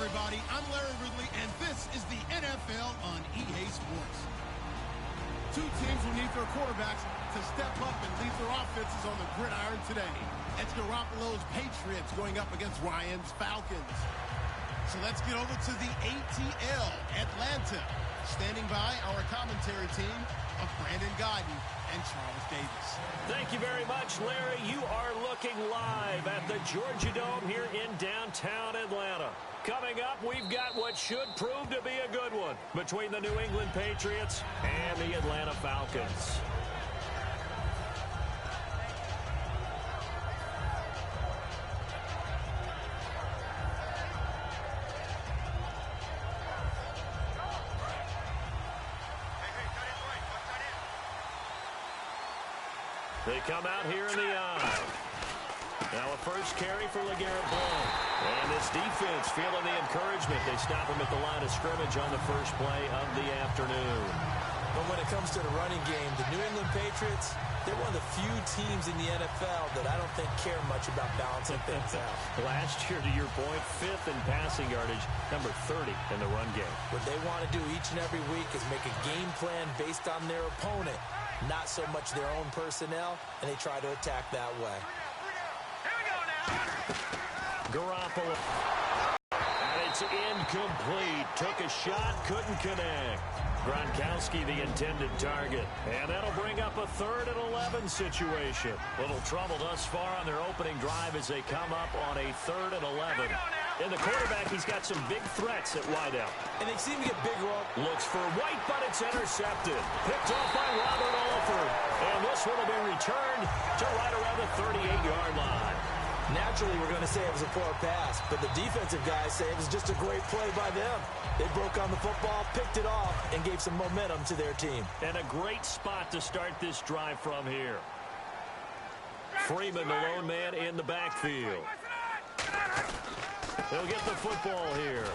everybody. I'm Larry Ridley, and this is the NFL on EA Sports. Two teams will need their quarterbacks to step up and lead their offenses on the gridiron today. It's Garoppolo's Patriots going up against Ryan's Falcons. So let's get over to the ATL, Atlanta. Standing by our commentary team of Brandon Godden and Charles Davis. Thank you very much, Larry. You are looking live at the Georgia Dome here in downtown Atlanta. Coming up, we've got what should prove to be a good one between the New England Patriots and the Atlanta Falcons. They come out here in the aisle. Now a first carry for LeGarrette Blount. And this defense feeling the encouragement. They stop him at the line of scrimmage on the first play of the afternoon. But when it comes to the running game, the New England Patriots, they're one of the few teams in the NFL that I don't think care much about balancing things out. Last year, to your point, 5th in passing yardage, number 30 in the run game. What they want to do each and every week is make a game plan based on their opponent, not so much their own personnel, and they try to attack that way. Garoppolo. And it's incomplete. Took a shot, couldn't connect. Gronkowski, the intended target. And that'll bring up a 3rd and 11 situation. Little trouble thus far on their opening drive as they come up on a 3rd and 11. In the quarterback, he's got some big threats at wideout. And they seem to get big roll. Looks for White, but it's intercepted. Picked off by Robert Alford. And this one will be returned to right around the 38-yard line. Naturally, we're going to say it was a poor pass, but the defensive guys say it was just a great play by them. They broke on the football, picked it off, and gave some momentum to their team. And a great spot to start this drive from here. Freeman, the lone man in the backfield. He'll get the football here.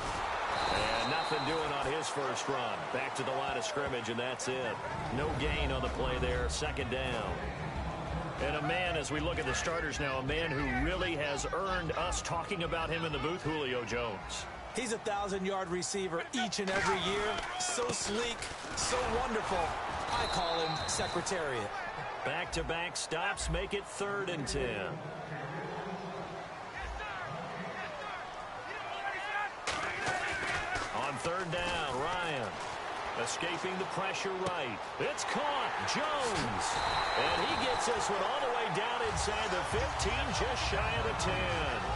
And nothing doing on his first run. Back to the line of scrimmage, and that's it. No gain on the play there. 2nd down. And a man, as we look at the starters now, a man who really has earned us talking about him in the booth, Julio Jones. He's a 1,000-yard receiver each and every year. So sleek, so wonderful. I call him Secretariat. Back-to-back stops make it 3rd and 10. On 3rd down, Ryan. Escaping the pressure right. It's caught. Jones. And he gets this one all the way down inside the 15, just shy of the 10.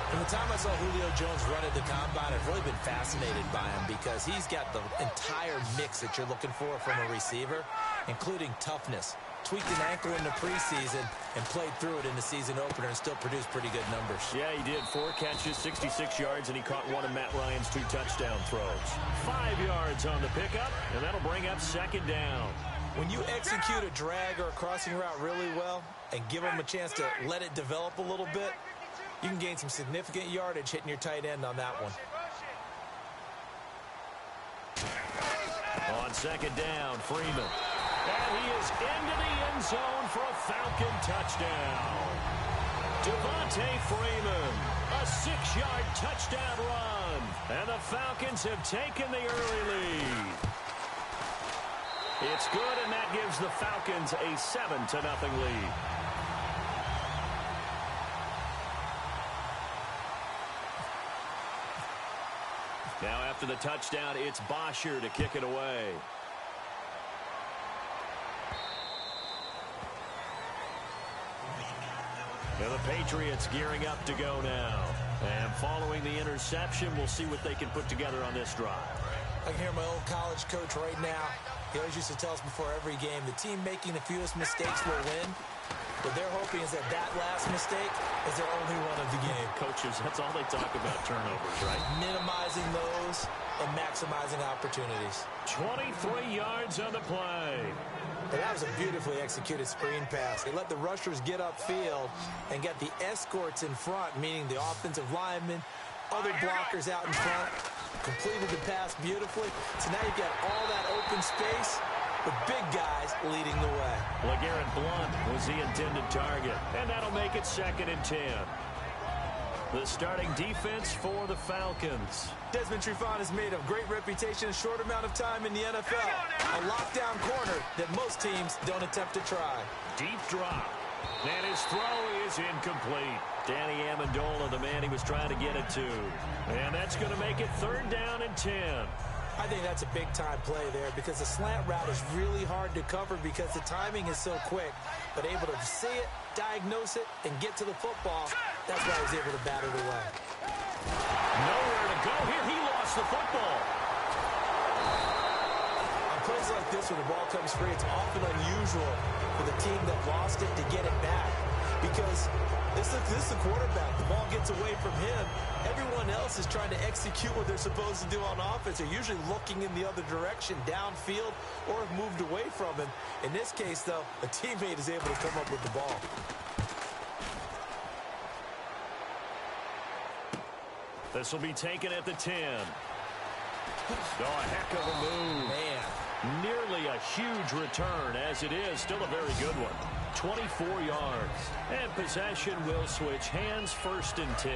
From the time I saw Julio Jones run at the combine, I've really been fascinated by him because he's got the entire mix that you're looking for from a receiver, including toughness. Tweaked an ankle in the preseason and played through it in the season opener and still produced pretty good numbers. Yeah, he did. 4 catches, 66 yards, and he caught one of Matt Ryan's 2 touchdown throws. 5 yards on the pickup, and that'll bring up 2nd down. When you execute a drag or a crossing route really well and give them a chance to let it develop a little bit, you can gain some significant yardage hitting your tight end on that one. On 2nd down, Freeman. And he is into the end zone for a Falcon touchdown. Devontae Freeman, a 6-yard touchdown run. And the Falcons have taken the early lead. It's good, and that gives the Falcons a 7-0 lead. Now after the touchdown, it's Bosher to kick it away. And the Patriots gearing up to go now. And following the interception, we'll see what they can put together on this drive. I can hear my old college coach right now. He always used to tell us before every game, the team making the fewest mistakes will win. What they're hoping is that that last mistake is their only one of the game. Coaches, that's all they talk about, turnovers, right? Minimizing those and maximizing opportunities. 23 yards on the play. And that was a beautifully executed screen pass. They let the rushers get upfield and get the escorts in front, meaning the offensive linemen, other blockers out in front, completed the pass beautifully. So now you've got all that open space with big guys leading the way. LeGarrette Blount was the intended target, and that'll make it 2nd and 10. The starting defense for the Falcons. Desmond Trufant has made a great reputation in a short amount of time in the NFL. A lockdown corner that most teams don't attempt to try. Deep drop. And his throw is incomplete. Danny Amendola, the man he was trying to get it to. And that's going to make it 3rd down and 10. I think that's a big-time play there because the slant route is really hard to cover because the timing is so quick. But able to see it, diagnose it, and get to the football, that's why he was able to bat it away. Nowhere to go here. He lost the football. On plays like this where the ball comes free, it's often unusual for the team that lost it to get it back because this is the quarterback. The ball gets away from him. Everyone else is trying to execute what they're supposed to do on offense. They're usually looking in the other direction, downfield, or have moved away from him. In this case, though, a teammate is able to come up with the ball. This will be taken at the 10. Oh, a heck of a move. Man. Nearly a huge return, as it is. Still a very good one. 24 yards. And possession will switch hands, 1st and 10.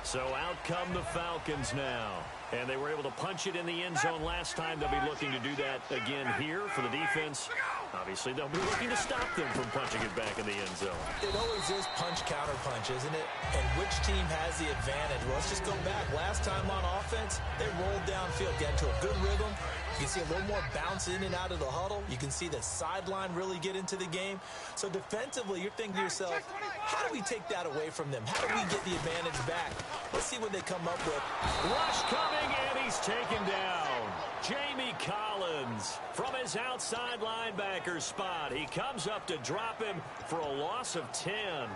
So out come the Falcons now. And they were able to punch it in the end zone last time. They'll be looking to do that again here for the defense. Obviously, they'll be looking to stop them from punching it back in the end zone. It always is punch-counter-punch, isn't it? And which team has the advantage? Well, let's just go back. Last time on offense, they rolled downfield, got into a good rhythm. You can see a little more bounce in and out of the huddle. You can see the sideline really get into the game. So defensively, you're thinking to yourself, how do we take that away from them? How do we get the advantage back? Let's see what they come up with. Rush coming, and he's taken down. Jamie Collins from his outside linebacker spot. He comes up to drop him for a loss of 10.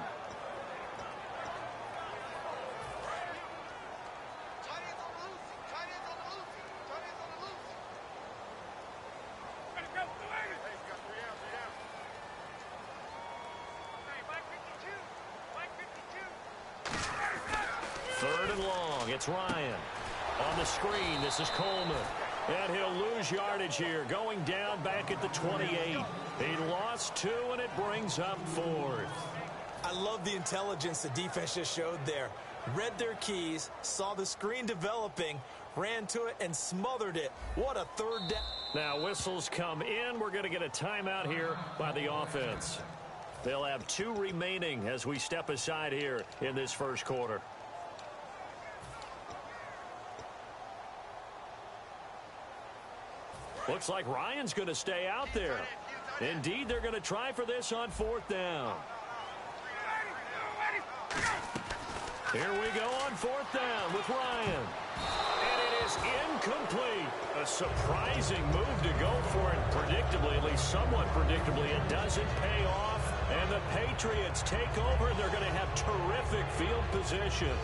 Third and long. It's Ryan. On the screen, this is Coleman. And he'll lose yardage here, going down back at the 28. He lost 2, and it brings up 4th. I love the intelligence the defense just showed there. Read their keys, saw the screen developing, ran to it, and smothered it. What a third down. Now whistles come in. We're going to get a timeout here by the offense. They'll have 2 remaining as we step aside here in this first quarter. Looks like Ryan's going to stay out there. Indeed, they're going to try for this on 4th down. Here we go on 4th down with Ryan. And it is incomplete. A surprising move to go for it. Predictably, at least somewhat predictably, it doesn't pay off. And the Patriots take over. They're going to have terrific field position.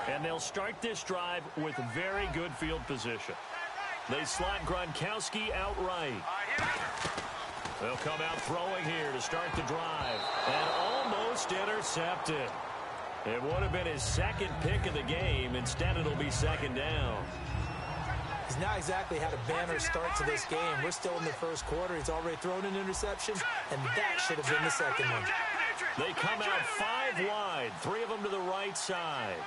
And they'll start this drive with very good field position. They slot Gronkowski outright. They'll come out throwing here to start the drive. And almost intercepted. It would have been his 2nd pick of the game. Instead, it'll be 2nd down. He's not exactly had a banner start to this game. We're still in the first quarter. He's already thrown an interception, and that should have been the 2nd one. They come out 5 wide, 3 of them to the right side.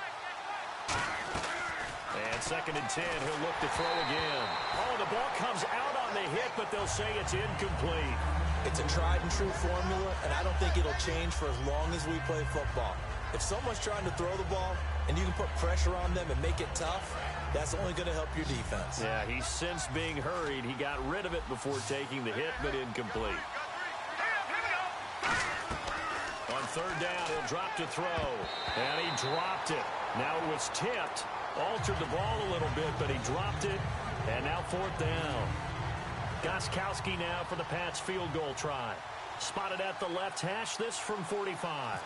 And 2nd and 10, he'll look to throw again. Oh, the ball comes out on the hit, but they'll say it's incomplete. It's a tried and true formula, and I don't think it'll change for as long as we play football. If someone's trying to throw the ball and you can put pressure on them and make it tough, that's only going to help your defense. Yeah, he's since being hurried. He got rid of it before taking the hit, but incomplete. On 3rd down, he'll drop to throw. And he dropped it. Now it was tipped. Altered the ball a little bit, but he dropped it. And now 4th down. Gronkowski now for the Pats field goal try. Spotted at the left hash, this from 45.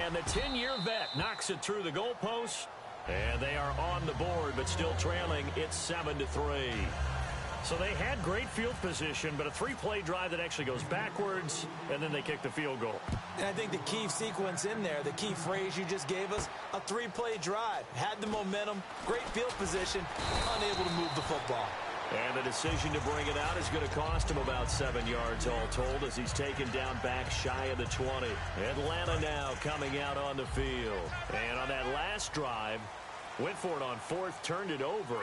And the 10-year vet knocks it through the goalpost. And they are on the board, but still trailing. It's 7-3. So they had great field position, but a 3-play drive that actually goes backwards, and then they kick the field goal. And I think the key sequence in there, the key phrase you just gave us, a 3-play drive. Had the momentum, great field position, unable to move the football. And the decision to bring it out is going to cost him about 7 yards all told as he's taken down back shy of the 20. Atlanta now coming out on the field. And on that last drive, went for it on 4th, turned it over.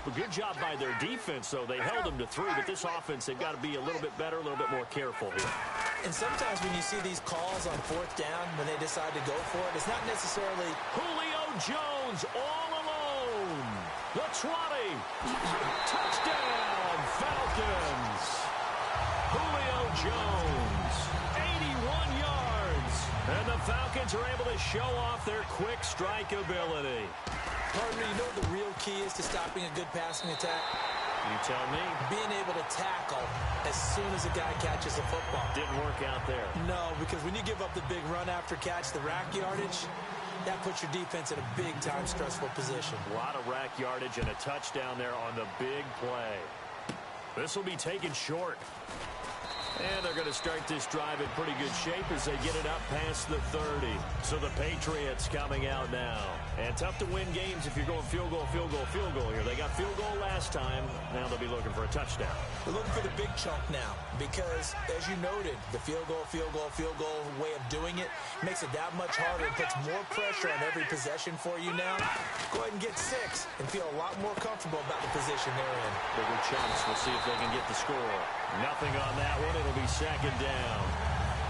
A good job by their defense, though. They held them to 3, but this offense, they've got to be a little bit better, a little bit more careful here. And sometimes when you see these calls on 4th down, when they decide to go for it, it's not necessarily Julio Jones all alone. The 20. Touchdown, Falcons. Julio Jones, 81 yards. And the Falcons are able to show off their quick strike ability. Partner, you know what the real key is to stopping a good passing attack? You tell me. Being able to tackle as soon as a guy catches a football. Didn't work out there. No, because when you give up the big run after catch, the rack yardage, that puts your defense in a big-time stressful position. A lot of rack yardage and a touchdown there on the big play. This will be taken short. And they're going to start this drive in pretty good shape as they get it up past the 30. So the Patriots coming out now. And tough to win games if you're going field goal, field goal, field goal here. They got field goal last time. Now they'll be looking for a touchdown. They're looking for the big chunk now because, as you noted, the field goal way of doing it makes it that much harder and puts more pressure on every possession for you now. Go ahead and get 6 and feel a lot more comfortable about the position they're in. Bigger chance. We'll see if they can get the score. Nothing on that one. It'll be 2nd down.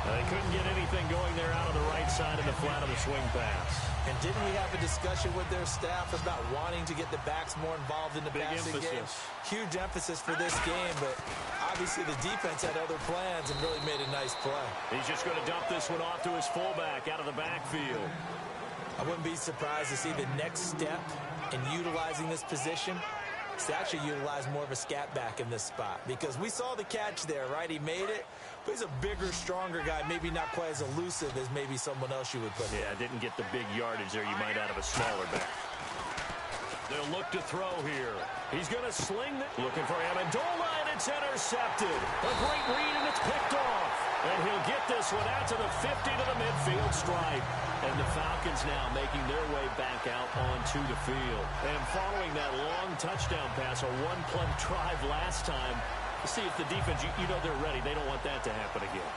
They couldn't get anything going there out of the right side in the flat of the swing pass. And didn't we have a discussion with their staff about wanting to get the backs more involved in the passing game? Huge emphasis for this game, but obviously the defense had other plans and really made a nice play. He's just going to dump this one off to his fullback out of the backfield. I wouldn't be surprised to see the next step in utilizing this position. To actually utilize more of a scat back in this spot because we saw the catch there, right? He made it, but he's a bigger, stronger guy, maybe not quite as elusive as maybe someone else you would put. Yeah, didn't get the big yardage there you might out of a smaller back. They'll look to throw here. He's going to sling it. Looking for Amendola, and it's intercepted. A great read, and it's picked off. And he'll get this one out to the 50 to the midfield stripe. And the Falcons now making their way back out onto the field. And following that long touchdown pass, a one-play drive last time, to see if the defense, you know they're ready. They don't want that to happen again.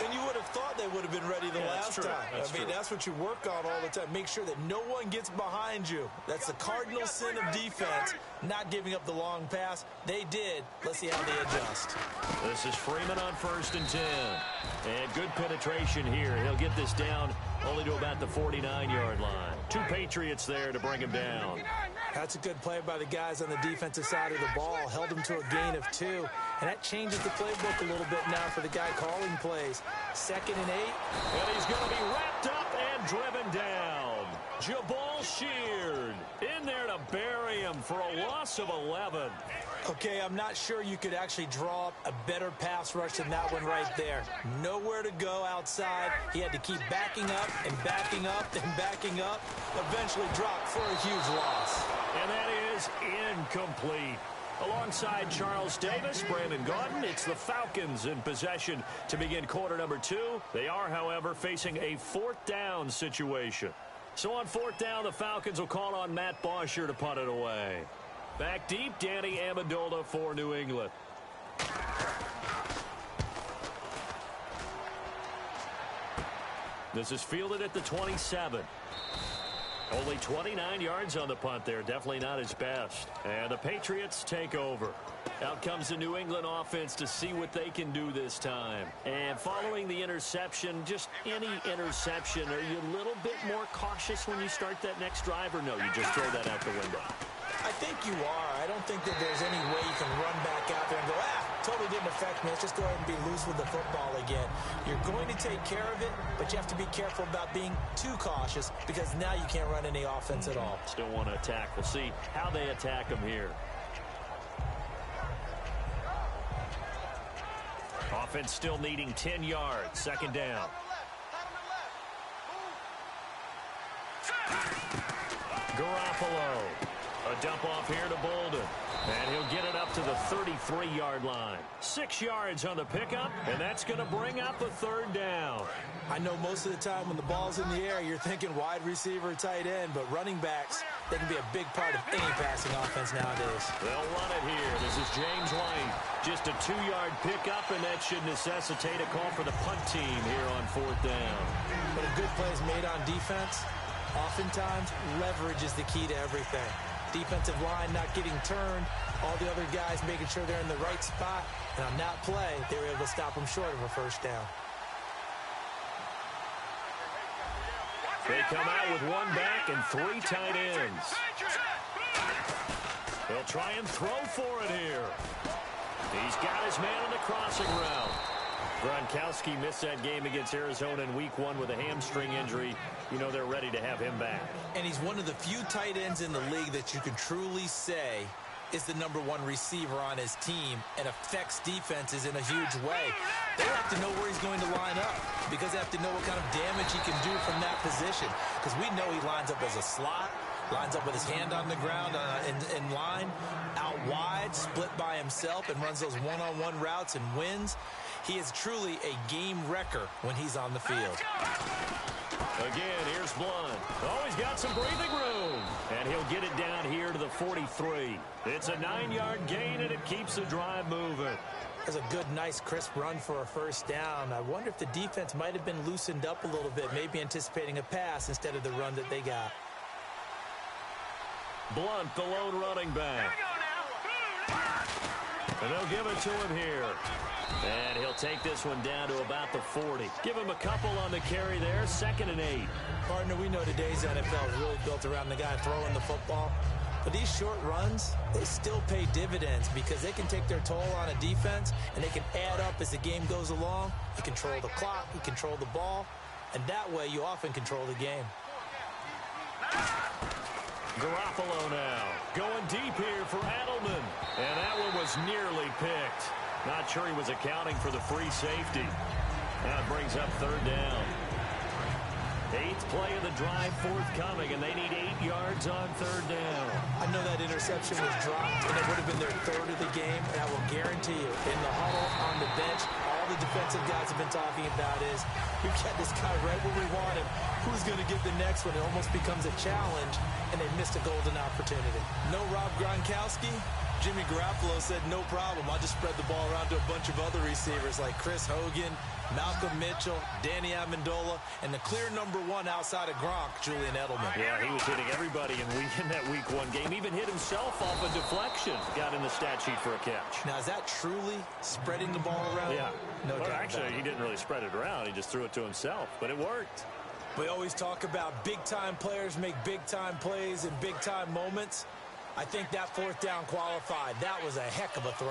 And you would have thought they would have been ready the last time. I mean, that's what you work on all the time. Make sure that no one gets behind you. That's the cardinal sin of defense, not giving up the long pass. They did. Let's see how they adjust. This is Freeman on 1st and 10. And good penetration here. He'll get this down only to about the 49-yard line. 2 Patriots there to bring him down. That's a good play by the guys on the defensive side of the ball. Held him to a gain of 2. And that changes the playbook a little bit now for the guy calling plays. 2nd and 8. And he's going to be wrapped up and driven down. Jabal Sheard in there to bury him for a loss of 11. Okay, I'm not sure you could actually draw up a better pass rush than that one right there. Nowhere to go outside. He had to keep backing up and backing up and backing up. Eventually dropped for a huge loss. And that is incomplete. Alongside Charles Davis, Brandon Gaudin, it's the Falcons in possession to begin quarter number 2. They are, however, facing a 4th down situation. So on 4th down, the Falcons will call on Matt Bosher to punt it away. Back deep, Danny Amendola for New England. This is fielded at the 27. Only 29 yards on the punt there. Definitely not his best. And the Patriots take over. Out comes the New England offense to see what they can do this time. And following the interception, just any interception, are you a little bit more cautious when you start that next drive, or no, you just throw that out the window? I think you are. I don't think that there's any way you can run back out there and go, totally didn't affect me. Let's just go ahead and be loose with the football again. You're going to take care of it, but you have to be careful about being too cautious because now you can't run any offense at all. Still want to attack. We'll see how they attack him here. Offense still needing 10 yards. 2nd down. Garoppolo. A dump off here to Bolden. And he'll get it up to the 33-yard line. 6 yards on the pickup, and that's going to bring up a 3rd down. I know most of the time when the ball's in the air, you're thinking wide receiver, tight end, but running backs, they can be a big part of any passing offense nowadays. They'll run it here. This is James White. Just a 2-yard pickup, and that should necessitate a call for the punt team here on 4th down. But a good play is made on defense. Oftentimes, leverage is the key to everything. Defensive line not getting turned, all the other guys making sure they're in the right spot, and on that play, they were able to stop them short of a 1st down. They come out with 1 back and 3 tight ends. They'll try and throw for it here. He's got his man on the crossing route. Gronkowski missed that game against Arizona in Week 1 with a hamstring injury. You know they're ready to have him back. And he's one of the few tight ends in the league that you can truly say is the #1 receiver on his team and affects defenses in a huge way. They have to know where he's going to line up because they have to know what kind of damage he can do from that position. Because we know he lines up as a slot, lines up with his hand on the ground in line, out wide, split by himself, and runs those one-on-one routes and wins. He is truly a game wrecker when he's on the field. Again, here's Blunt. Oh, he's got some breathing room. And he'll get it down here to the 43. It's a 9-yard gain, and it keeps the drive moving. That's a good, nice, crisp run for a 1st down. I wonder if the defense might have been loosened up a little bit, maybe anticipating a pass instead of the run that they got. Blunt, the lone running back. And they'll give it to him here. And he'll take this one down to about the 40. Give him a couple on the carry there. 2nd and 8. Partner, we know today's NFL is really built around the guy throwing the football. But these short runs, they still pay dividends because they can take their toll on a defense and they can add up as the game goes along. You control the clock, you control the ball, and that way you often control the game. Garoppolo now going deep here for Edelman. And that one was nearly picked. Not sure he was accounting for the free safety. Now it brings up 3rd down. Eighth play of the drive forthcoming, and they need 8 yards on third down. I know that interception was dropped, and it would have been their third of the game, and I will guarantee you, in the huddle, on the bench, all the defensive guys have been talking about is, we've got this guy right where we want him. Who's going to get the next one? It almost becomes a challenge, and they missed a golden opportunity. No Rob Gronkowski? Jimmy Garoppolo said, no problem. I'll just spread the ball around to a bunch of other receivers like Chris Hogan, Malcolm Mitchell, Danny Amendola, and the clear number one outside of Gronk, Julian Edelman. Yeah, he was hitting everybody in that week one game. Even hit himself off a deflection. Got in the stat sheet for a catch. Now, is that truly spreading the ball around? Yeah. No doubt. Actually, he didn't really spread it around. He just threw it to himself, but it worked. We always talk about big-time players make big-time plays in big-time moments. I think that fourth down qualified. That was a heck of a throw.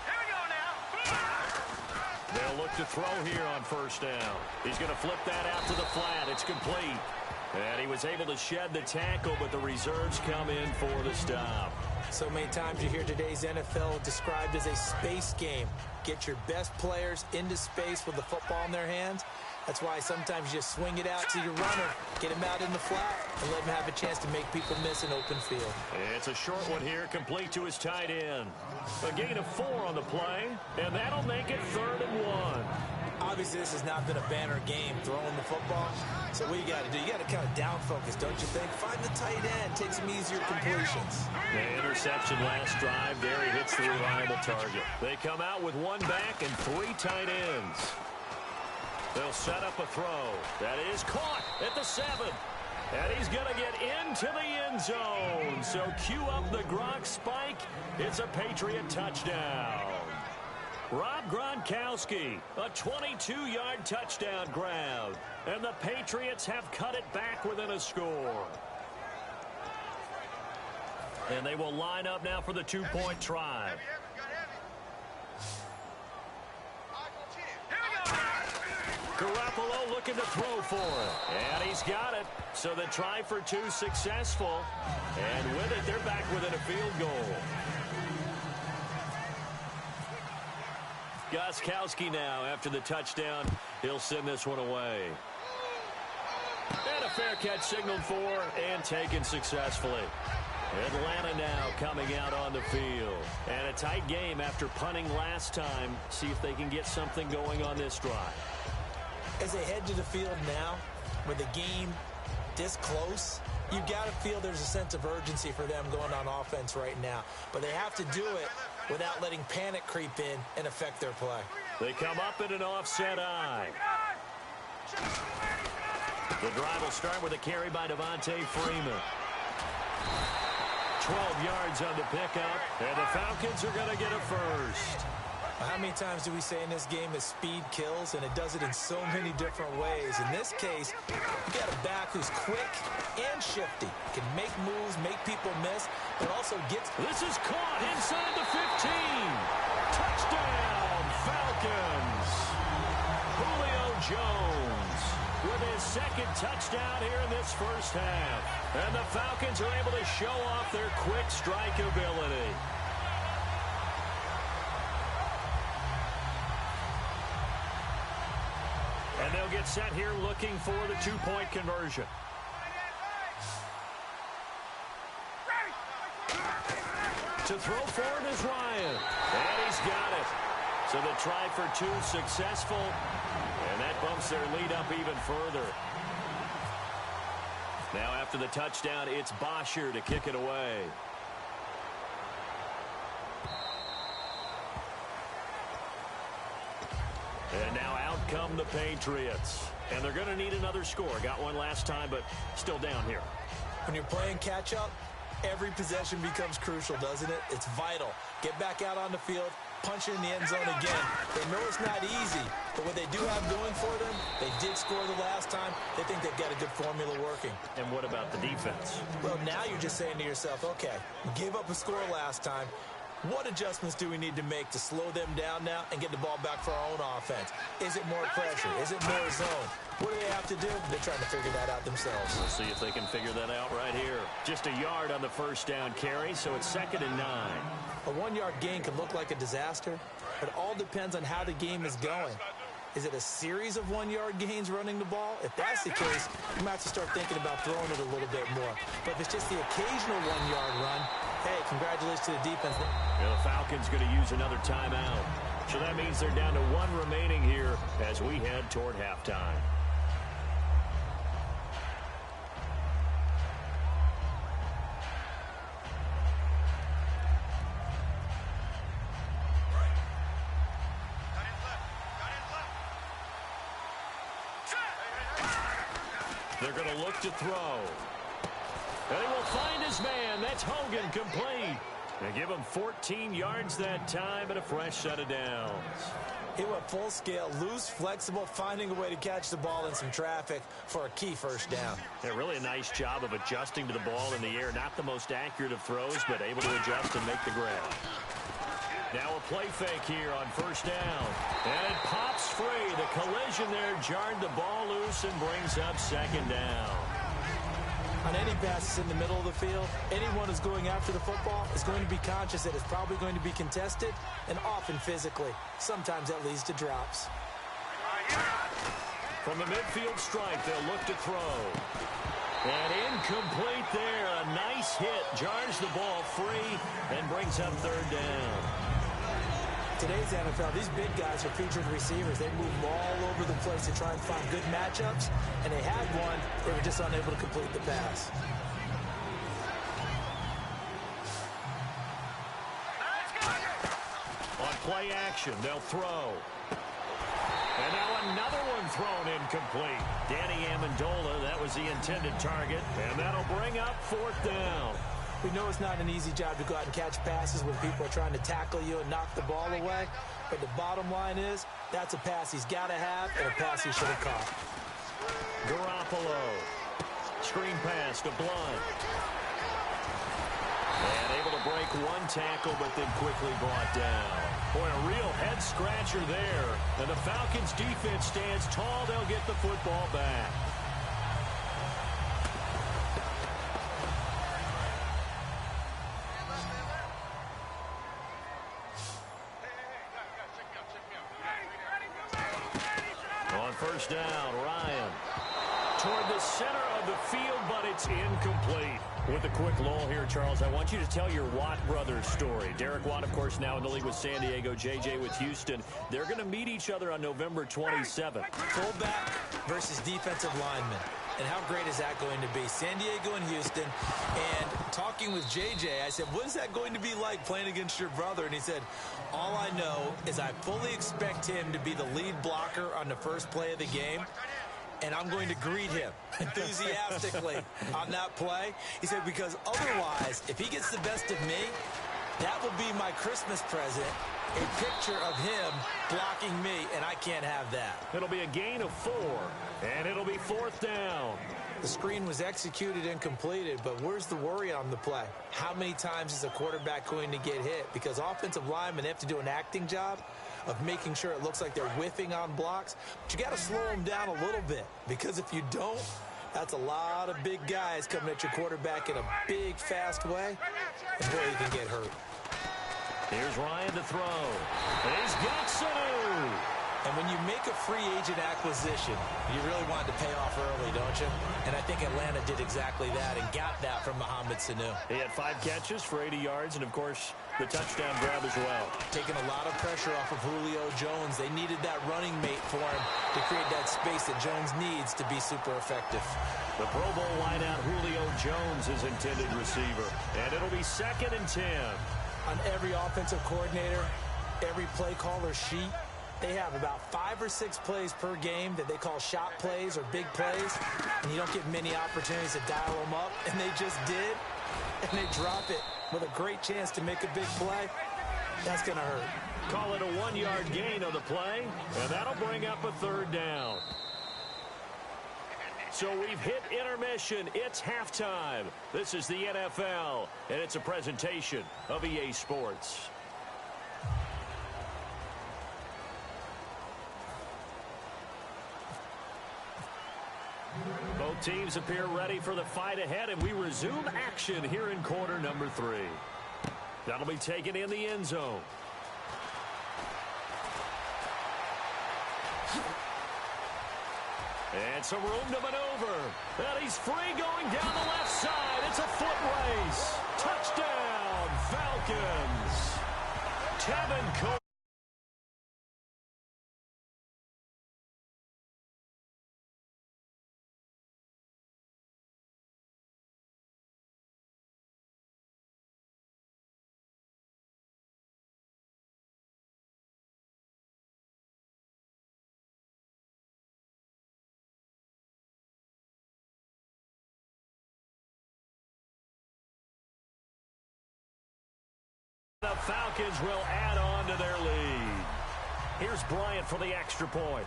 Here we go now. They'll look to throw here on first down. He's going to flip that out to the flat. It's complete. And he was able to shed the tackle, but the reserves come in for the stop. So many times you hear today's NFL described as a space game. Get your best players into space with the football in their hands. That's why sometimes you just swing it out to your runner, get him out in the flat, and let him have a chance to make people miss an open field. It's a short one here, complete to his tight end. A gain of 4 on the play, and that'll make it 3rd and 1. Obviously, this has not been a banner game throwing the football. So what you got to do, you got to kind of down focus, don't you think? Find the tight end, take some easier completions. The interception last drive, there he hits the reliable target. They come out with 1 back and 3 tight ends. They'll set up a throw. That is caught at the 7. And he's going to get into the end zone. So cue up the Gronk spike. It's a Patriot touchdown. Rob Gronkowski, a 22-yard touchdown grab. And the Patriots have cut it back within a score. And they will line up now for the 2-point try. Garoppolo looking to throw for it. And he's got it. So the try for 2 successful. And with it, they're back within a field goal. Gostkowski now, after the touchdown, he'll send this one away. And a fair catch signaled for and taken successfully. Atlanta now coming out on the field. And a tight game after punting last time. See if they can get something going on this drive. As they head to the field now, with the game this close, you've got to feel there's a sense of urgency for them going on offense right now. But they have to do it without letting panic creep in and affect their play. They come up in an offset eye. The drive will start with a carry by Devontae Freeman. 12 yards on the pickup, and the Falcons are going to get a first. How many times do we say in this game that speed kills, and it does it in so many different ways? In this case, you got a back who's quick and shifty, can make moves, make people miss, but also gets... This is caught inside the 15. Touchdown, Falcons. Julio Jones with his 2nd touchdown here in this first half. And the Falcons are able to show off their quick strike ability. And they'll get set here looking for the 2-point conversion. To throw for it is Ryan. And he's got it. So the try for 2 successful. And that bumps their lead up even further. Now after the touchdown, it's Bosher to kick it away. And now out come the Patriots. And they're going to need another score. Got one last time, but still down here. When you're playing catch-up, every possession becomes crucial, doesn't it? It's vital. Get back out on the field, punch it in the end zone again. They know it's not easy, but what they do have going for them, they did score the last time. They think they've got a good formula working. And what about the defense? Well, now you're just saying to yourself, okay, we gave up a score last time. What adjustments do we need to make to slow them down now and get the ball back for our own offense? Is it more pressure? Is it more zone? What do they have to do? They're trying to figure that out themselves. We'll see if they can figure that out right here. Just a yard on the first down carry, so it's 2nd and 9. A 1-yard gain can look like a disaster, but it all depends on how the game is going. Is it a series of 1-yard gains running the ball? If that's the case, you might have to start thinking about throwing it a little bit more. But if it's just the occasional 1-yard run, hey, congratulations to the defense. The Falcons going to use another timeout. So that means they're down to 1 remaining here as we head toward halftime. They're going to look to throw. And he will find his man. That's Hogan, complete. They give him 14 yards that time and a fresh set of downs. He went full scale, loose, flexible, finding a way to catch the ball in some traffic for a key first down. Yeah, really a nice job of adjusting to the ball in the air. Not the most accurate of throws, but able to adjust and make the grab. Now a play fake here on first down. And it pops free. The collision there jarred the ball loose and brings up second down. On any passes in the middle of the field, anyone who's going after the football is going to be conscious that it's probably going to be contested and often physically. Sometimes that leads to drops. From the midfield stripe, they'll look to throw. And incomplete there. A nice hit. Jars the ball free and brings up third down. Today's NFL, these big guys are featured receivers. They move all over the place to try and find good matchups, and they had one. They were just unable to complete the pass. On play action, they'll throw. And now another one thrown incomplete. Danny Amendola, that was the intended target, and that'll bring up fourth down. We know it's not an easy job to go out and catch passes when people are trying to tackle you and knock the ball away. But the bottom line is, that's a pass he's got to have and a pass he should have caught. Garoppolo. Screen pass to Blunt. And able to break one tackle, but then quickly brought down. Boy, a real head-scratcher there. And the Falcons' defense stands tall. They'll get the football back. First down, Ryan. Toward the center of the field, but it's incomplete. With a quick lull here, Charles, I want you to tell your Watt brothers story. Derek Watt, of course, now in the league with San Diego, JJ with Houston. They're going to meet each other on November 27th. Fullback versus defensive lineman. And how great is that going to be? San Diego and Houston. And talking with JJ, I said, what is that going to be like playing against your brother? And he said, all I know is I fully expect him to be the lead blocker on the first play of the game. And I'm going to greet him enthusiastically on that play. He said, because otherwise, if he gets the best of me, that will be my Christmas present, a picture of him blocking me, and I can't have that. It'll be a gain of 4, and it'll be fourth down. The screen was executed and completed, but where's the worry on the play? How many times is a quarterback going to get hit? Because offensive linemen have to do an acting job of making sure it looks like they're whiffing on blocks. But you got to slow them down a little bit, because if you don't, that's a lot of big guys coming at your quarterback in a big, fast way, and boy, you can get hurt. Here's Ryan to throw. And he's got Sanu. And when you make a free agent acquisition, you really want it to pay off early, don't you? And I think Atlanta did exactly that and got that from Mohamed Sanu. He had 5 catches for 80 yards and, of course, the touchdown grab as well. Taking a lot of pressure off of Julio Jones. They needed that running mate for him to create that space that Jones needs to be super effective. The Pro Bowl wideout, Julio Jones, is intended receiver. And it'll be 2nd and 10. On every offensive coordinator, every play caller sheet, they have about 5 or 6 plays per game that they call shot plays or big plays, and you don't get many opportunities to dial them up, and they just did, and they drop it with a great chance to make a big play. That's going to hurt. Call it a 1-yard gain on the play, and that'll bring up a third down. So we've hit intermission. It's halftime. This is the NFL, and it's a presentation of EA Sports. Both teams appear ready for the fight ahead, and we resume action here in quarter number 3. That'll be taken in the end zone. And some room to maneuver. And he's free going down the left side. It's a foot race. Touchdown, Falcons. Tevin Coleman. The Falcons will add on to their lead. Here's Bryant for the extra point.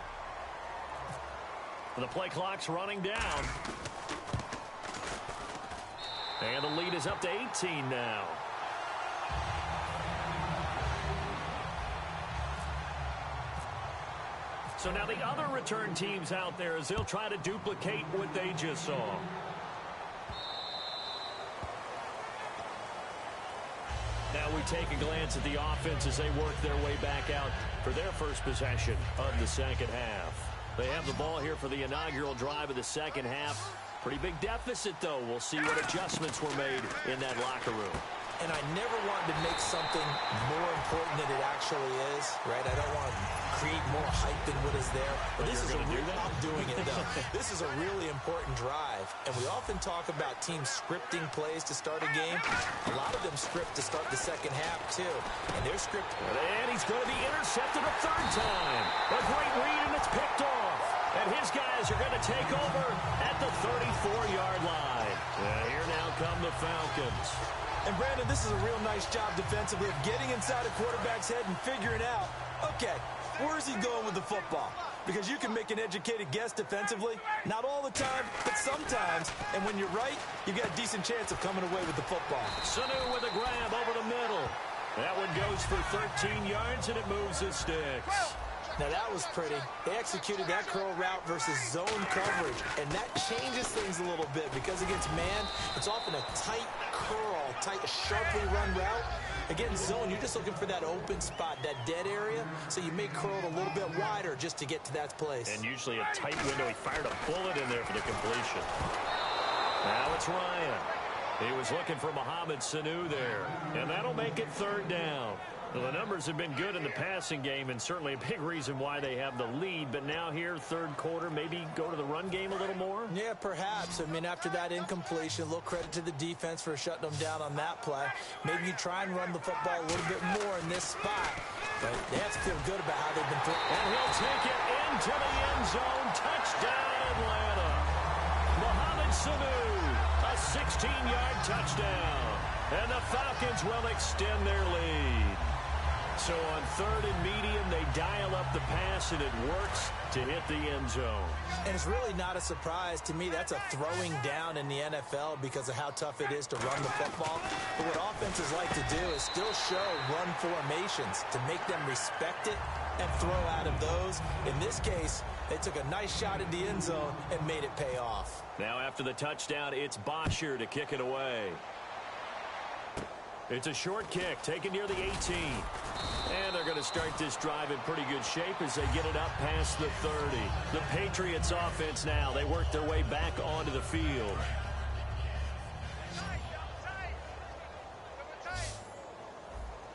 The play clock's running down. And the lead is up to 18 now. So now the other return teams out there as they'll try to duplicate what they just saw. Now we take a glance at the offense as they work their way back out for their first possession of the second half. They have the ball here for the inaugural drive of the second half. Pretty big deficit, though. We'll see what adjustments were made in that locker room. And I never wanted to make something more important than it actually is, right? I don't want to create more hype than what is there. But this is I'm doing it, though. This is a really important drive. And we often talk about teams scripting plays to start a game. A lot of them script to start the second half, too. And they're scripted. And he's going to be intercepted a third time. A great read, and it's picked off. And his guys are going to take over at the 34-yard line. Here now come the Falcons. And, Brandon, this is a real nice job defensively of getting inside a quarterback's head and figuring out, okay, where's he going with the football? Because you can make an educated guess defensively. Not all the time, but sometimes. And when you're right, you've got a decent chance of coming away with the football. Sanu with a grab over the middle. That one goes for 13 yards, and it moves the sticks. Now, that was pretty. They executed that curl route versus zone coverage, and that changes things a little bit because against man, it's often a tight curl, sharply run route. Against zone, you're just looking for that open spot, that dead area, so you may curl it a little bit wider just to get to that place. And usually a tight window. He fired a bullet in there for the completion. Now it's Ryan. He was looking for Mohamed Sanu there, and that'll make it third down. Well, the numbers have been good in the passing game, and certainly a big reason why they have the lead. But now here, third quarter, maybe go to the run game a little more? Yeah, perhaps. I mean, after that incompletion, a little credit to the defense for shutting them down on that play. Maybe you try and run the football a little bit more in this spot. But they have to feel good about how they've been throwing. And he'll take it into the end zone. Touchdown, Atlanta. Mohamed Sanu, a 16-yard touchdown. And the Falcons will extend their lead. So on third and medium, they dial up the pass, and it works to hit the end zone. And it's really not a surprise to me. That's a throwing down in the NFL because of how tough it is to run the football. But what offenses like to do is still show run formations to make them respect it and throw out of those. In this case, they took a nice shot at the end zone and made it pay off. Now after the touchdown, it's Bosher to kick it away. It's a short kick taken near the 18. And they're going to start this drive in pretty good shape as they get it up past the 30. The Patriots offense now, they work their way back onto the field.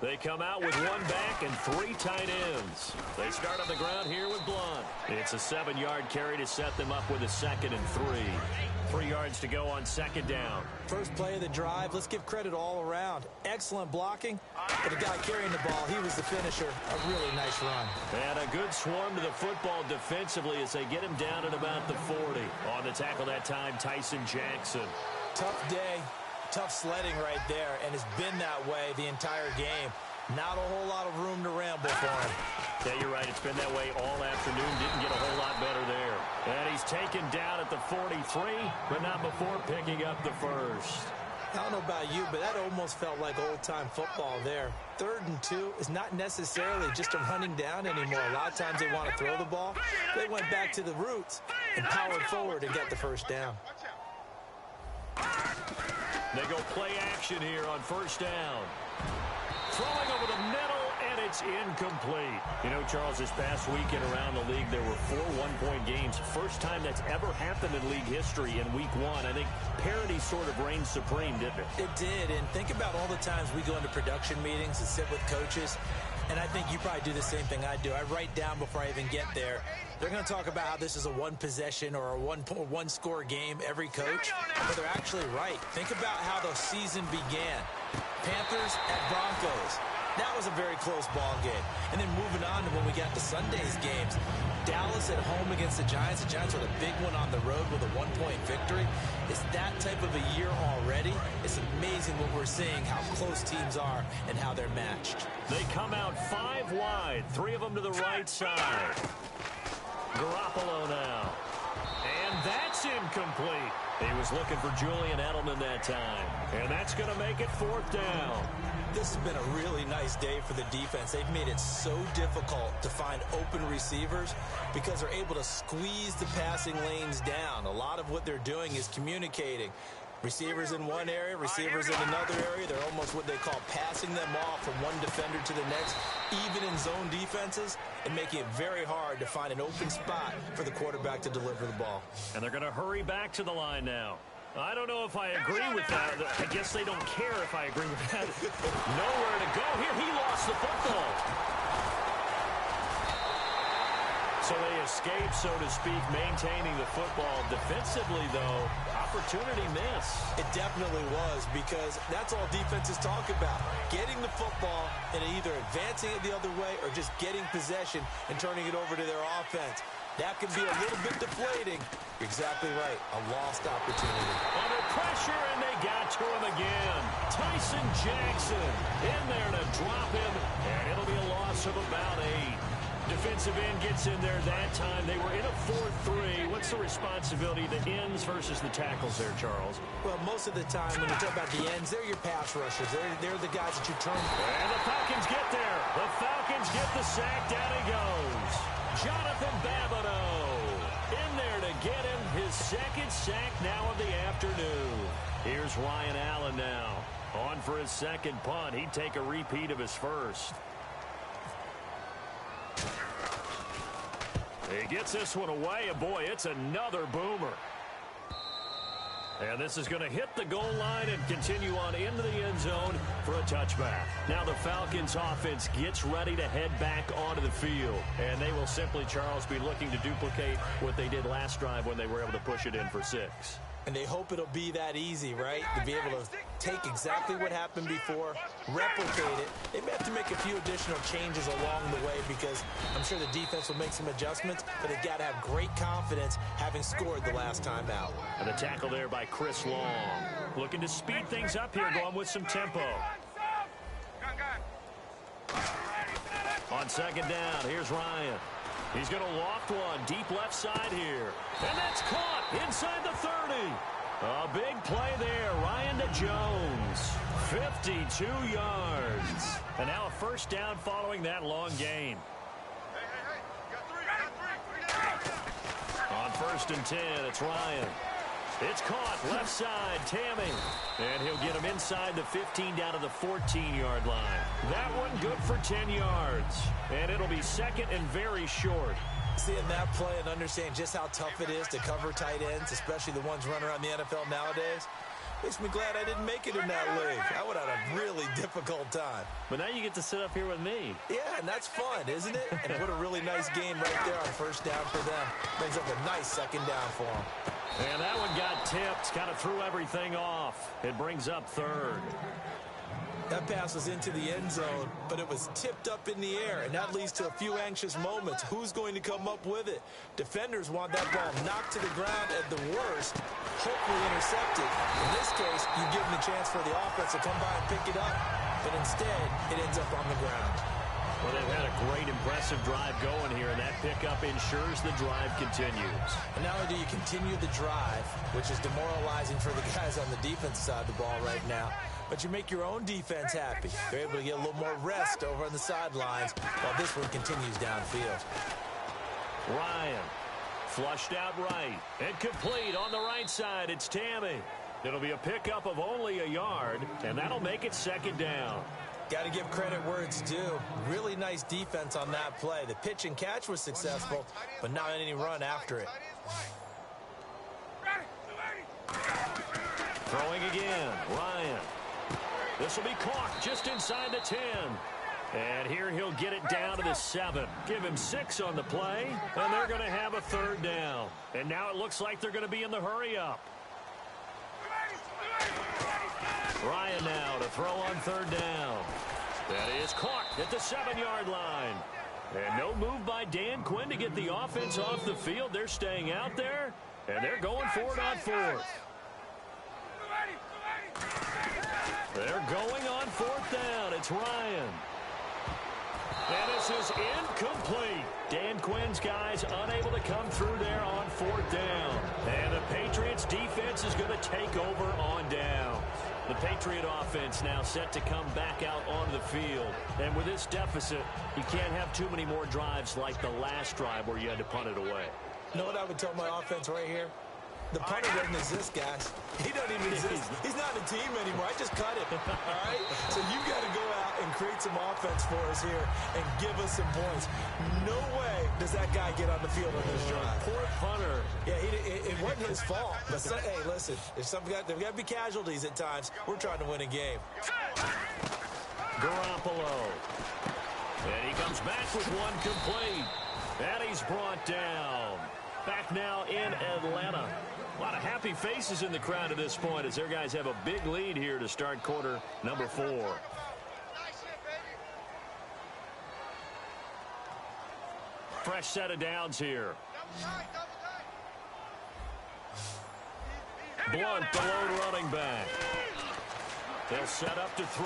They come out with one back and three tight ends. They start on the ground here with Blunt. It's a 7-yard carry to set them up with a 2nd and 3. 3 yards to go on second down. First play of the drive. Let's give credit all around. Excellent blocking. But the guy carrying the ball, he was the finisher. A really nice run. And a good swarm to the football defensively as they get him down at about the 40. On the tackle that time, Tyson Jackson. Tough day. Tough sledding right there, and it's been that way the entire game. Not a whole lot of room to ramble for him. Yeah, you're right. It's been that way all afternoon. Didn't get a whole lot better there. And he's taken down at the 43, but not before picking up the first. I don't know about you, but that almost felt like old-time football there. 3rd and 2 is not necessarily just a running down anymore. A lot of times they want to throw the ball. They went back to the roots and powered forward and get the first down. They go play action here on first down. Throwing over the middle, and it's incomplete. You know, Charles, this past weekend around the league, there were 4 one-point games. First time that's ever happened in league history in week 1. I think parity sort of reigned supreme, didn't it? It did, and think about all the times we go into production meetings and sit with coaches, and I think you probably do the same thing I do. I write down before I even get there. They're going to talk about how this is a one-possession or a one-score game, every coach, but they're actually right. Think about how the season began. Panthers at Broncos. That was a very close ball game. And then moving on to when we got to Sunday's games. Dallas at home against the Giants. The Giants with a big one on the road with a 1-point victory. It's that type of a year already. It's amazing what we're seeing, how close teams are and how they're matched. They come out 5 wide, 3 of them to the right side. Garoppolo now. And that's incomplete. He was looking for Julian Edelman that time. And that's going to make it 4th down. This has been a really nice day for the defense. They've made it so difficult to find open receivers because they're able to squeeze the passing lanes down. A lot of what they're doing is communicating. Receivers in one area, receivers in another area. They're almost what they call passing them off from one defender to the next, even in zone defenses, and making it very hard to find an open spot for the quarterback to deliver the ball. And they're going to hurry back to the line now. I don't know if I agree with that. I guess they don't care if I agree with that. Nowhere to go here. He lost the football. So they escape, so to speak, maintaining the football. Defensively, though, opportunity miss. It definitely was, because that's all defenses talk about. Getting the football and either advancing it the other way or just getting possession and turning it over to their offense. That can be a little bit deflating. You're exactly right. A lost opportunity. Under pressure, and they got to him again. Tyson Jackson in there to drop him, and it'll be a loss of about 8. Defensive end gets in there that time. They were in a 4-3. What's the responsibility of the ends versus the tackles there, Charles? Well, most of the time when you talk about the ends, they're your pass rushers. They're the guys that you turn. And the Falcons get there. The Falcons get the sack. Down he goes. Jonathan Babineau in there to get him his 2nd sack now of the afternoon. Here's Ryan Allen now. On for his 2nd punt. He'd take a repeat of his 1st. He gets this one away, and boy, it's another boomer. And this is going to hit the goal line and continue on into the end zone for a touchback. Now the Falcons offense gets ready to head back onto the field. And they will simply, Charles, be looking to duplicate what they did last drive when they were able to push it in for 6. And they hope it'll be that easy, right? To be able to take exactly what happened before, replicate it. They may have to make a few additional changes along the way because I'm sure the defense will make some adjustments, but they've got to have great confidence having scored the last time out. And the tackle there by Chris Long. Looking to speed things up here, going with some tempo. On 2nd down, here's Ryan. He's going to loft one deep left side here. And that's caught inside the 30. A big play there. Ryan to Jones. 52 yards. And now a 1st down following that long gain. On 1st and 10, it's Ryan. It's caught left side, Tammy. And he'll get him inside the 15 down to the 14-yard line. That one good for 10 yards. And it'll be 2nd and very short. Seeing that play and understanding just how tough it is to cover tight ends, especially the ones running around the NFL nowadays, makes me glad I didn't make it in that league. I would have had a really difficult time. But now you get to sit up here with me. Yeah, and that's fun, isn't it? And what a really nice gain right there on 1st down for them. Brings up a nice 2nd down for them. And that one got tipped, kind of threw everything off. It brings up 3rd. That pass was into the end zone, but it was tipped up in the air, and that leads to a few anxious moments. Who's going to come up with it? Defenders want that ball knocked to the ground at the worst, hopefully intercepted. In this case, you give them the chance for the offense to come by and pick it up, but instead, it ends up on the ground. Well, they've had a great, impressive drive going here, and that pickup ensures the drive continues. And not only do you continue the drive, which is demoralizing for the guys on the defensive side of the ball right now, but you make your own defense happy. They're able to get a little more rest over on the sidelines while this one continues downfield. Ryan, flushed out right, and complete on the right side. It's Tammy. It'll be a pickup of only a yard, and that'll make it 2nd down. Got to give credit where it's due. Really nice defense on that play. The pitch and catch was successful, but not any run after it. Throwing again, Ryan. This will be caught just inside the 10. And here he'll get it down to the 7. Give him 6 on the play, and they're going to have a third down. And now it looks like they're going to be in the hurry-up. Ryan now to throw on third down. That is caught at the 7-yard line. And no move by Dan Quinn to get the offense off the field. They're staying out there, and they're going for it on fourth. They're going on fourth down. It's Ryan. And this is incomplete. Dan Quinn's guys unable to come through there on fourth down. And the Patriots defense is going to take over on down. The Patriot offense now set to come back out onto the field. And with this deficit, you can't have too many more drives like the last drive where you had to punt it away. You know what I would tell my offense right here? The punter doesn't exist, guys. He doesn't even exist. He's not a team anymore. I just cut him. All right? So you got to go out and create some offense for us here and give us some points. No way does that guy get on the field on this drive. Poor punter. Yeah, it wasn't his fault. But hey, listen, there's got to be casualties at times. We're trying to win a game. Garoppolo. And he comes back with one complete. And he's brought down. Back now in Atlanta. A lot of happy faces in the crowd at this point as their guys have a big lead here to start quarter number 4. Fresh set of downs here. Blunt, the lone running back. They'll set up to throw.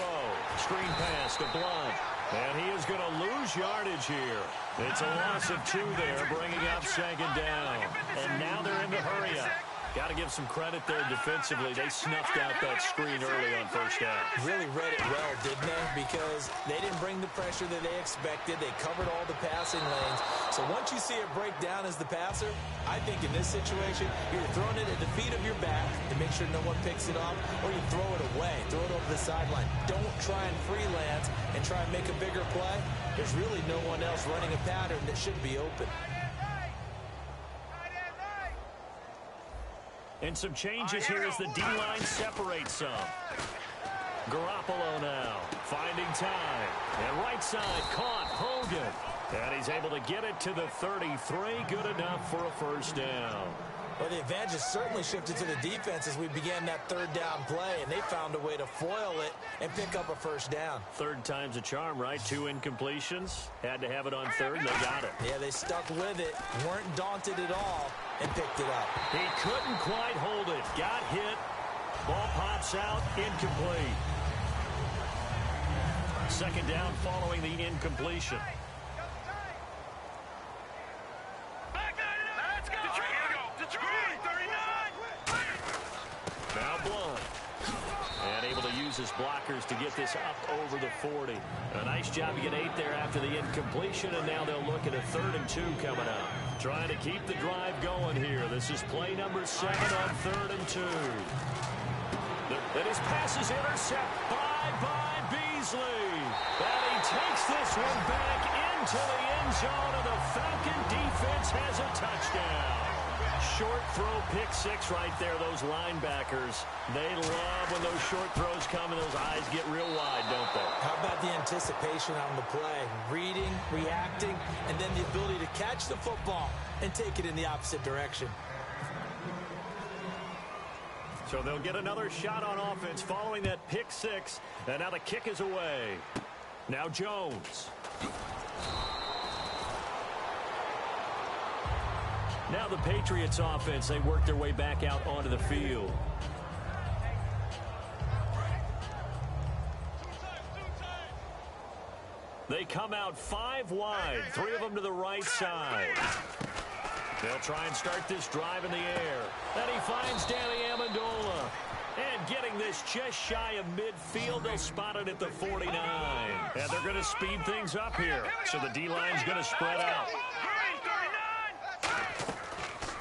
Screen pass to Blunt. And he is going to lose yardage here. It's a loss of 2 there, bringing up second down. And now they're in the hurry-up. Got to give some credit there defensively. They snuffed out that screen early on first down. Really read it well, didn't they? Because they didn't bring the pressure that they expected. They covered all the passing lanes. So once you see it break down as the passer, I think in this situation, you're throwing it at the feet of your back to make sure no one picks it up, or you throw it away, throw it over the sideline. Don't try and freelance and try and make a bigger play. There's really no one else running a pattern that should be open. And some changes here as the D-line separates some. Garoppolo now finding time. And right side caught Hogan. And he's able to get it to the 33. Good enough for a first down. Well, the advantage has certainly shifted to the defense as we began that third down play, and they found a way to foil it and pick up a first down. Third time's a charm, right? 2 incompletions. Had to have it on third, and they got it. Yeah, they stuck with it, weren't daunted at all, and picked it up. He couldn't quite hold it. Got hit. Ball pops out. Incomplete. Second down following the incompletion. Now Blunt. And able to use his blockers to get this up over the 40. A nice job to get 8 there after the incompletion, and now they'll look at a 3rd and 2 coming up. Trying to keep the drive going here. This is play number 7 on 3rd and 2. And his pass is intercepted by Beasley. And he takes this one back into the end zone, and the Falcon defense has a touchdown. Short throw, pick 6 right there. Those linebackers, they love when those short throws come and those eyes get real wide, don't they? How about the anticipation on the play? Reading, reacting, and then the ability to catch the football and take it in the opposite direction. So they'll get another shot on offense following that pick 6. And now the kick is away. Now Jones. Now the Patriots offense, they work their way back out onto the field. They come out 5 wide, 3 of them to the right side. They'll try and start this drive in the air. And he finds Danny Amendola. And getting this just shy of midfield, they'll spot it at the 49. And they're going to speed things up here. So the D-line's going to spread out.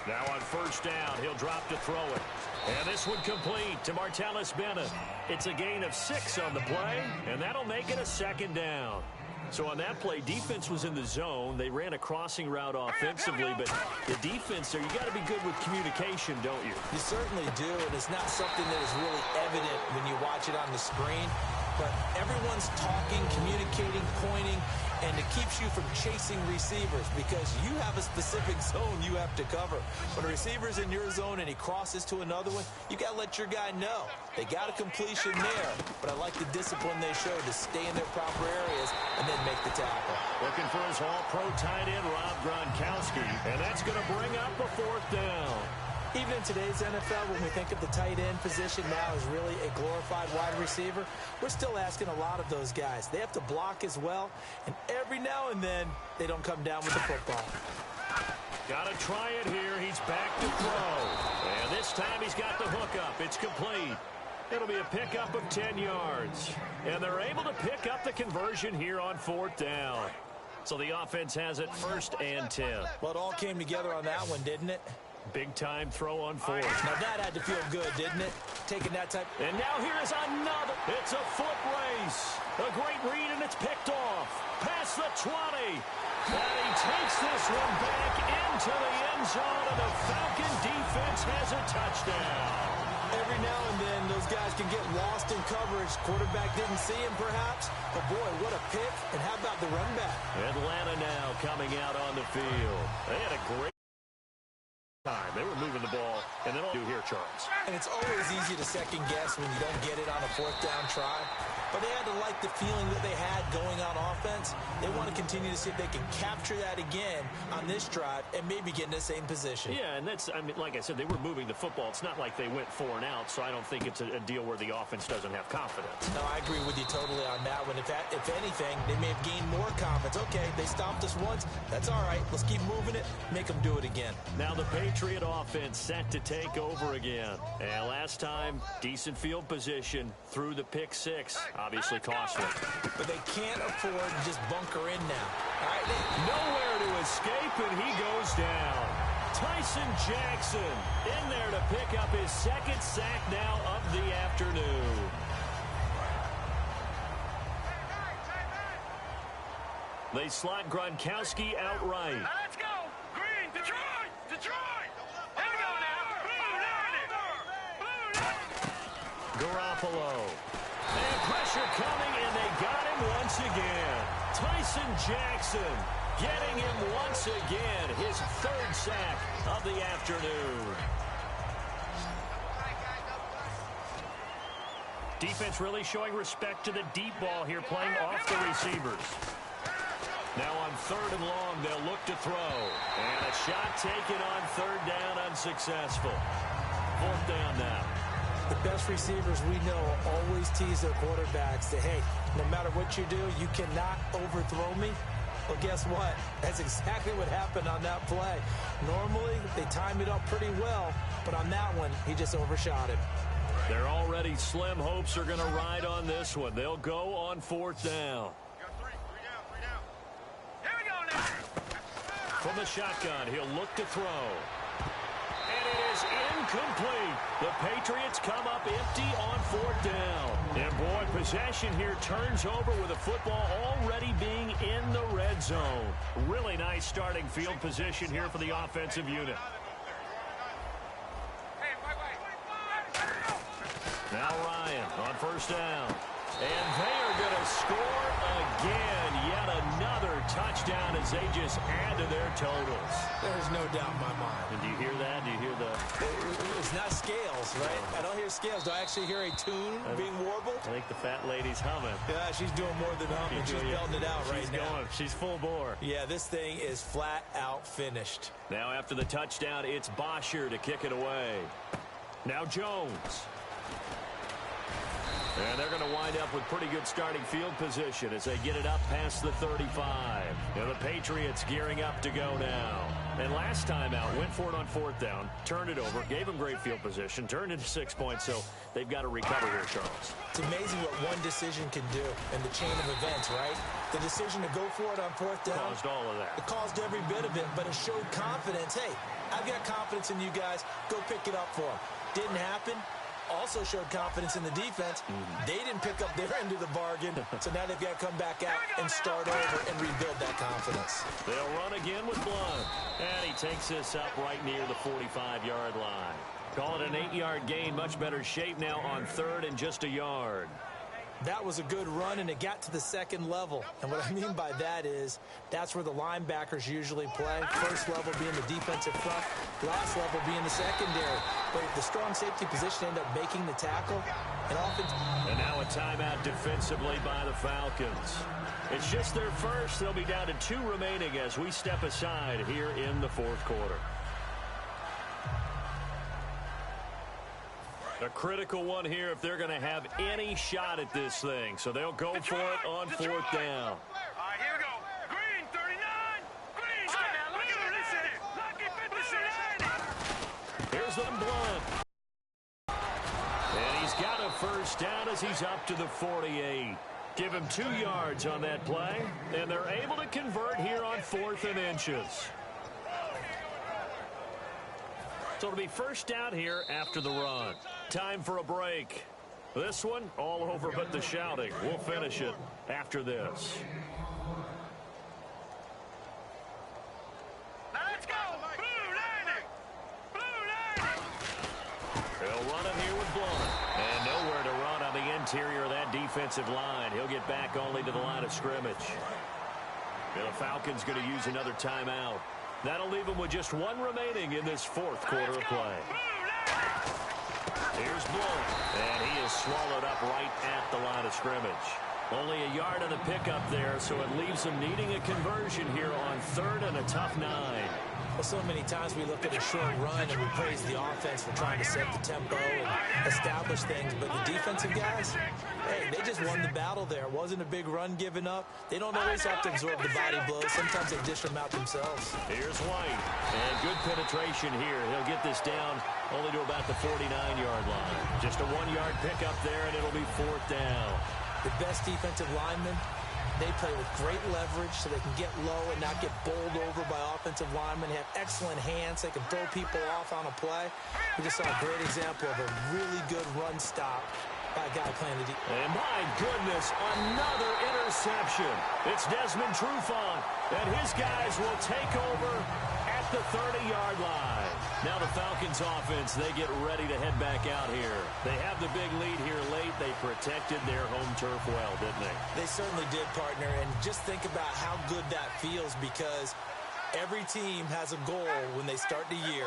Now on first down. He'll drop to throw it. And this one complete to Martellus Bennett. It's a gain of 6 on the play, and that'll make it a second down. So on that play, defense was in the zone. They ran a crossing route offensively, but the defense there, you got to be good with communication, don't you? You certainly do, and it's not something that is really evident when you watch it on the screen. But everyone's talking, communicating, pointing, and it keeps you from chasing receivers because you have a specific zone you have to cover. When a receiver's in your zone and he crosses to another one, you got to let your guy know. They got a completion there, but I like the discipline they showed to stay in their proper areas and then make the tackle. Looking for his all-pro tight end, Rob Gronkowski, and that's going to bring up a 4th down. Even in today's NFL, when we think of the tight end position now as really a glorified wide receiver, we're still asking a lot of those guys. They have to block as well, and every now and then, they don't come down with the football. Got to try it here. He's back to throw. And this time he's got the hook up. It's complete. It'll be a pickup of 10 yards. And they're able to pick up the conversion here on 4th down. So the offense has it 1st and 10. Well, it all came together on that one, didn't it? Big-time throw on 4th. Now that had to feel good, didn't it? Taking that type. And now here's another. It's a foot race. A great read, and it's picked off. Past the 20. And he takes this one back into the end zone, and the Falcon defense has a touchdown. Every now and then, those guys can get lost in coverage. Quarterback didn't see him, perhaps. But, boy, what a pick. And how about the run back? Atlanta now coming out on the field. They had a great time. They were moving the ball, and they don't do here, Charles. And it's always easy to second guess when you don't get it on a 4th down try. But they had to like the feeling that they had going on offense. They want to continue to see if they can capture that again on this drive and maybe get in the same position. Yeah, and that's, I mean, like I said, they were moving the football. It's not like they went 4 and out, so I don't think it's a deal where the offense doesn't have confidence. No, I agree with you totally on that one. If anything, they may have gained more confidence. Okay, they stopped us once. That's all right. Let's keep moving it. Make them do it again. Now the Patriot offense set to take over again. And last time, decent field position through the pick 6. Obviously costly. But they can't afford to just bunker in now. All right, nowhere to escape, and he goes down. Tyson Jackson in there to pick up his 2nd sack now of the afternoon. They slot Gronkowski outright. Now let's go. Green, Detroit, Detroit. Here we go now. Blue Garoppolo. And pressure coming, and they got him once again. Tyson Jackson getting him once again. His 3rd sack of the afternoon. Defense really showing respect to the deep ball here, playing off the receivers. Now on 3rd and long, they'll look to throw. And a shot taken on 3rd down, unsuccessful. 4th down now. The best receivers we know always tease their quarterbacks that, hey, no matter what you do, you cannot overthrow me. Well, guess what? That's exactly what happened on that play. Normally, they time it up pretty well, but on that one, he just overshot it. Their already slim hopes are going to ride on this one. They'll go on 4th down. Three down. Here we go now. From the shotgun, he'll look to throw. And it is incomplete. The Patriots come up empty on 4th down. And, boy, possession here turns over with the football already being in the red zone. Really nice starting field position here for the offensive unit. Now Ryan on 1st down. And they are going to score again. Yet another touchdown as they just add to their totals. There's no doubt in my mind. And do you hear that? Do you hear the... It's not scales, right? I don't hear scales. Do I actually hear a tune being warbled? I think the fat lady's humming. Yeah, she's doing more than humming. She's belting it out right now. She's full bore. Yeah, this thing is flat out finished. Now after the touchdown, it's Bosher to kick it away. Now Jones. And they're going to wind up with pretty good starting field position as they get it up past the 35. And the Patriots gearing up to go now. And last time out, went for it on 4th down, turned it over, gave them great field position, turned into 6 points, so they've got to recover here, Charles. It's amazing what one decision can do in the chain of events, right? The decision to go for it on 4th down. Caused all of that. It caused every bit of it, but it showed confidence. Hey, I've got confidence in you guys. Go pick it up for them. Didn't happen. Also showed confidence in the defense. They didn't pick up their end of the bargain, so now they've got to come back out and start over and rebuild that confidence. They'll run again with Blunt. And he takes this up right near the 45-yard line. Call it an 8-yard gain. Much better shape now on 3rd and just a yard. That was a good run, and it got to the second level. And what I mean by that is that's where the linebackers usually play. First level being the defensive front, last level being the secondary. But the strong safety position ended up making the tackle. And now a timeout defensively by the Falcons. It's just their first. They'll be down to 2 remaining as we step aside here in the 4th quarter. A critical one here if they're going to have any shot at this thing. So they'll go for it on 4th down. All right, here we go. Green, 39. Green, look at Here's the Blunt. And he's got a first down as he's up to the 48. Give him 2 yards on that play. And they're able to convert here on 4th and inches. So it'll be first down here after the run. Time for a break. This one, all over but the shouting. We'll finish it after this. Let's go. Blue Lightning. Blue Lightning. He'll run it here with Blunt. And nowhere to run on the interior of that defensive line. He'll get back only to the line of scrimmage. And the Falcons going to use another timeout. That'll leave them with just 1 remaining in this 4th quarter of play. Here's Blunt, and he is swallowed up right at the line of scrimmage. Only a yard on the pickup there, so it leaves them needing a conversion here on 3rd and a tough 9. Well, so many times we look at a short run and we praise the offense for trying to set the tempo and establish things. But the defensive guys, hey, they just won the battle there. It wasn't a big run given up. They don't always have to absorb the body blows. Sometimes they dish them out themselves. Here's White, and good penetration here. He'll get this down only to about the 49-yard line. Just a 1-yard pickup there, and it'll be 4th down. The best defensive linemen, they play with great leverage so they can get low and not get bowled over by offensive linemen. They have excellent hands. They can throw people off on a play. We just saw a great example of a really good run stop by a guy playing the defense. And my goodness, another interception. It's Desmond Trufant, and his guys will take over at the 30-yard line. Now the Falcons offense, they get ready to head back out here. They have the big lead here late. They protected their home turf well, didn't they? They certainly did, partner. And just think about how good that feels, because every team has a goal when they start the year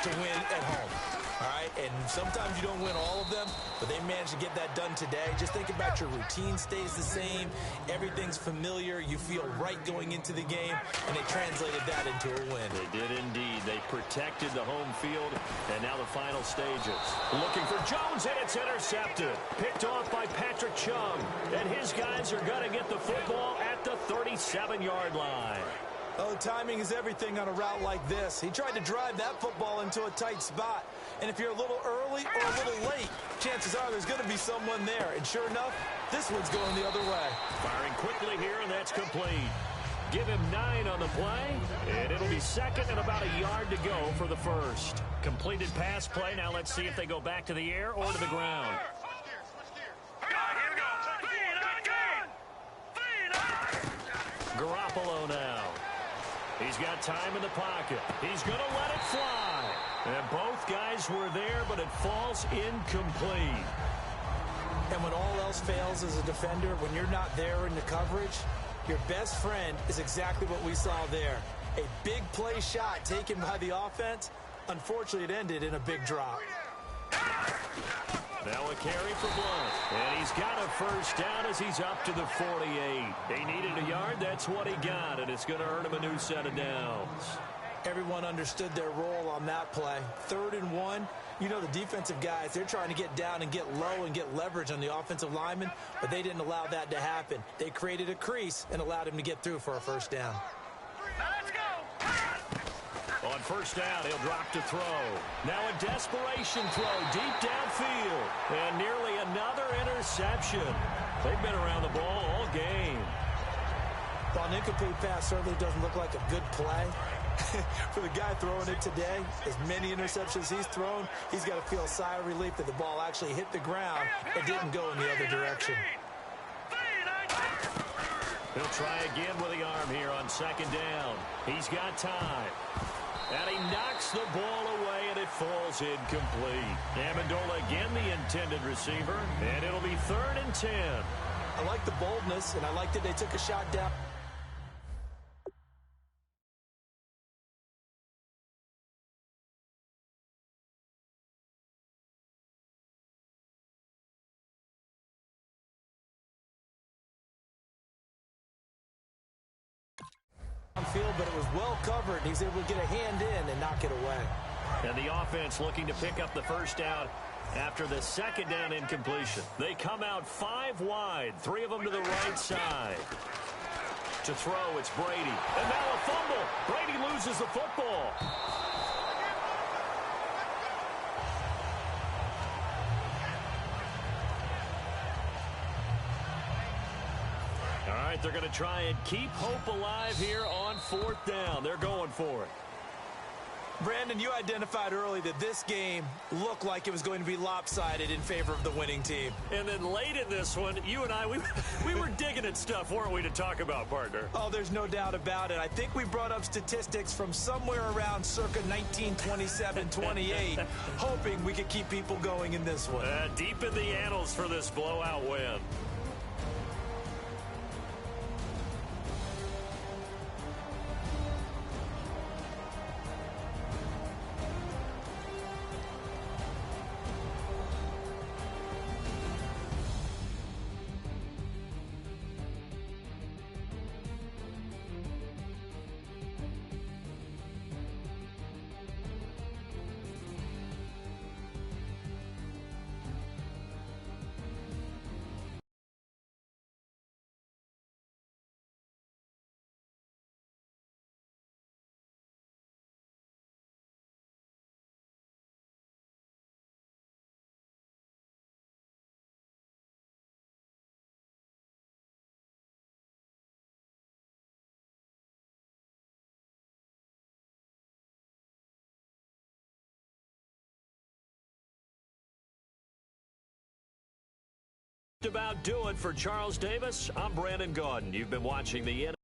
to win at home. All right, and sometimes you don't win all of them, but they managed to get that done today. Just think about your routine stays the same. Everything's familiar. You feel right going into the game, and they translated that into a win. They did indeed. They protected the home field, and now the final stages. Looking for Jones, and it's intercepted. Picked off by Patrick Chung, and his guys are going to get the football at the 37-yard line. Oh, timing is everything on a route like this. He tried to drive that football into a tight spot. And if you're a little early or a little late, chances are there's going to be someone there. And sure enough, this one's going the other way. Firing quickly here, and that's complete. Give him 9 on the play, and it'll be 2nd and about a yard to go for the first. Completed pass play. Now let's see if they go back to the air or to the ground. Garoppolo now. He's got time in the pocket. He's going to let it fly. And both guys were there, but it falls incomplete. And when all else fails as a defender, when you're not there in the coverage, your best friend is exactly what we saw there. A big play shot taken by the offense. Unfortunately, it ended in a big drop. Now a carry for Blunt. And he's got a first down as he's up to the 48. He needed a yard. That's what he got, and it's going to earn him a new set of downs. Everyone understood their role on that play. 3rd and 1. You know, the defensive guys, they're trying to get down and get low and get leverage on the offensive lineman, but they didn't allow that to happen. They created a crease and allowed him to get through for a first down. Let's go. On first down, he'll drop to throw. Now a desperation throw deep downfield. And nearly another interception. They've been around the ball all game. While an incomplete pass certainly doesn't look like a good play, For the guy throwing it today, as many interceptions he's thrown, he's got to feel a sigh of relief that the ball actually hit the ground and didn't go in the other direction. He'll try again with the arm here on second down. He's got time. And he knocks the ball away, and it falls incomplete. Amendola again the intended receiver, and it'll be 3rd and 10. I like the boldness, and I like that they took a shot down. Field, but it was well covered. He's able to get a hand in and knock it away. And the offense looking to pick up the first down after the second down incompletion. They come out 5 wide, 3 of them to the right side. To throw, it's Brady. And now a fumble. Brady loses the football. All right, they're going to try and keep hope alive here on 4th down. They're going for it. Brandon, you identified early that this game looked like it was going to be lopsided in favor of the winning team. And then late in this one, you and I, we were digging at stuff, weren't we, to talk about, partner? Oh, there's no doubt about it. I think we brought up statistics from somewhere around circa 1927-28, hoping we could keep people going in this one. Deep in the annals for this blowout win. About do it for Charles Davis. I'm Brandon Gaudin. You've been watching the